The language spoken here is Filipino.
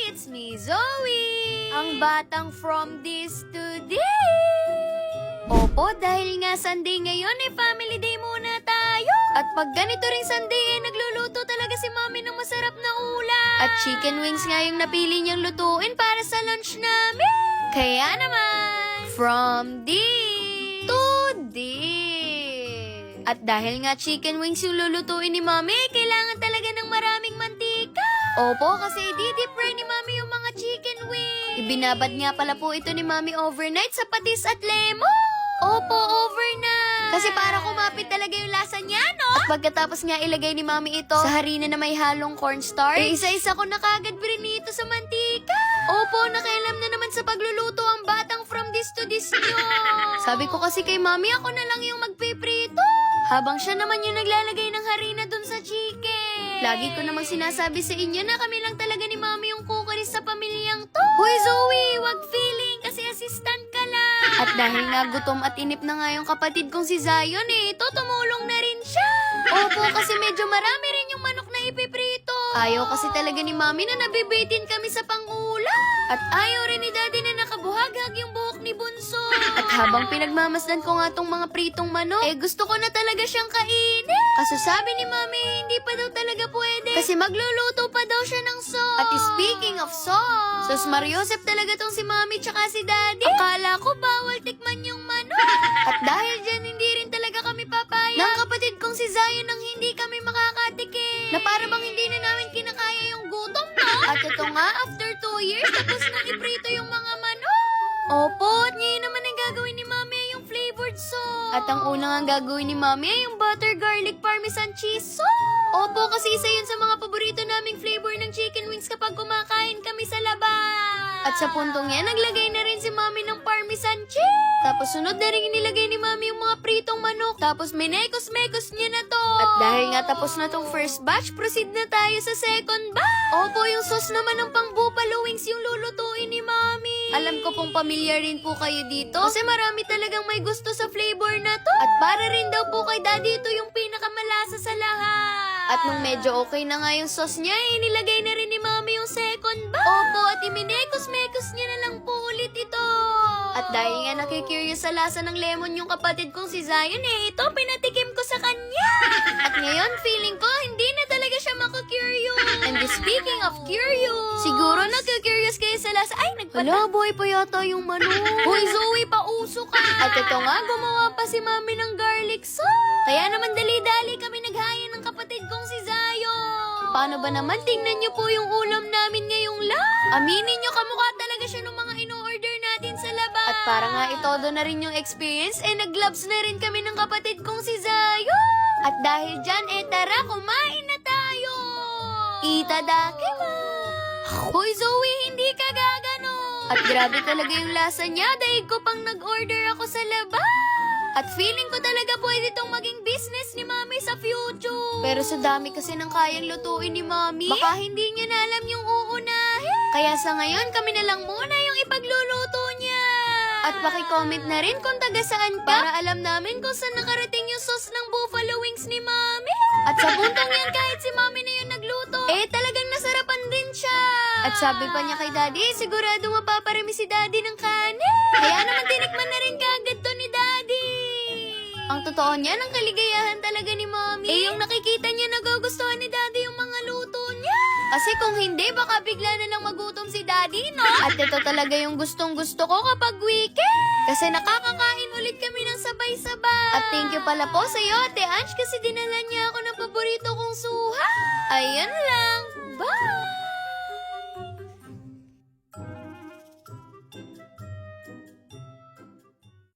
It's me, Zoe! Ang batang from this to this! Opo, dahil nga Sunday ngayon, family day muna tayo! At pag ganito ring Sunday, nagluluto talaga si Mami ng masarap na ulam! At chicken wings nga yung napili niyang lutuin para sa lunch namin! Kaya naman, from this to this! At dahil nga chicken wings yung lulutuin ni Mami, kailangan talaga ng maraming mantika! Opo, kasi di-deep fry ni Mami yung mga chicken wings. Ibinabad nga pala po ito ni Mami overnight sa patis at lemon. Opo, overnight. Kasi para kumapit talaga yung lasa niya, no? At pagkatapos nga ilagay ni Mami ito sa harina na may halong cornstarch, isa-isa ko na kagad brinito sa mantika. Opo, nakailam na naman sa pagluluto ang batang from this to this nyo. Sabi ko kasi kay Mami, ako na lang yung magpiprito. Habang siya naman yung naglalagay ng harina dun sa chicken. Lagi ko namang sinasabi sa inyo na kami lang talaga ni Mami yung cookery sa pamilyang to. Hoy Zoe, wag feeling kasi assistant ka lang. At dahil nga gutom at inip na nga yung kapatid kong si Zion ito tumulong na rin siya. Opo, kasi medyo marami rin yung manok na ipiprito. Ayaw kasi talaga ni Mami na nabibitin kami sa pangulam. At ayaw rin ni Daddy na nakabuhaghag yung buhok ni Bunso. At habang pinagmamasdan ko nga tong mga pritong manok, gusto ko na talaga siyang kainin. Kaso sabi ni Mami, hindi pa daw talaga pwede. Kasi magluluto pa daw siya ng sauce. At speaking of sauce, sus Mariosep talaga tong si Mami tsaka si Daddy. Akala ko bawal tikman yung manok. At dahil dyan, hindi rin talaga kami papayag ng kapatid kong si Zion nang hindi kami makakatikim. Na para bang hindi na namin kinakaya yung gutom, no? At ito nga, after 2 years, tapos nang iprito yung mga manok. Opo, at ngayon naman ang gagawin ni Mami ay yung flavored sauce. At ang unang ang gagawin ni Mami ay yung butter garlic parmesan cheese sauce. Opo, kasi isa yun sa mga paborito naming flavor ng chicken wings kapag kumakain kami sa labas. At sa puntong yan, naglagay na rin si Mami ng parmesan cheese. Tapos sunod na rin nilagay ni Mami yung mga pritong manok. Tapos minekos-mekos niya na to. At dahil nga tapos na tong first batch, proceed na tayo sa second batch. Opo, yung sauce naman ng pang buffalo wings yung lulutuin ni Mami. Alam ko pong pamilyar rin po kayo dito. Kasi marami talagang may gusto sa flavor na to. At para rin daw po kay Daddy ito yung pinakamalasa sa lahat. At nung medyo okay na nga yung sauce niya, inilagay na rin ni Mami yung second batch. Opo, at iminekos-mekos niya na lang po ulit ito. At dahil nga nakikurious sa lasa ng lemon yung kapatid kong si Zion, ito pinatikim ko sa kanya. At ngayon, feeling ko, hindi na talaga siya makakurious. And speaking of curious, siguro nakikurious kayo sa lasa. Ay, Hala, boy pa yata yung manok. Hoy, Zoe, pauso ka. At ito nga, gumawa pa si Mami ng garlic sauce. Kaya naman dali-dali kami naghaya ng kapatid kong si Zion. Paano ba naman? Tingnan niyo po yung ulam namin ngayong aminin niyo, kamukha talaga siya ng mga in-order natin sa labas. At para nga itodo na rin yung experience, nag-gloves na rin kami ng kapatid kong si Zion. At dahil dyan, tara, kumain na tayo. Itadakimasu. Hoy, Zoe, hindi ka gagano. At grabe talaga yung lasa niya dahil ko pang nag-order ako sa labas. At feeling ko talaga pwede tong maging business ni Mami sa future. Pero sa dami kasi ng kayang lutuin ni Mami, baka hindi niya na alam yung uunahin. Kaya sa ngayon, kami na lang muna yung ipagluluto niya. At paki-comment na rin kung taga saan ka para alam namin kung saan nakarating yung sauce ng buffalo wings ni Mami. At sa puntong yan, kahit si Mami na yung nagluto, talagang nasarapan din siya. At sabi pa niya kay Daddy, sigurado mapaparami si Daddy ng kanin. Kaya naman tinikman na rin kaagad to ni Daddy. Ang totoo niyan, ang kaligayahan talaga ni Mami. Yung nakikita niya nagugustuhan ni Daddy yung mga luto niya. Kasi kung hindi, baka bigla na lang magutom si Daddy, no? At ito talaga yung gustong-gusto ko kapag weekend. Kasi nakakakain ulit kami ng sabay-sabay. At thank you pala po sa iyo, Ate Ange, kasi dinala niya ako ng paborito kong suha. Ayan lang.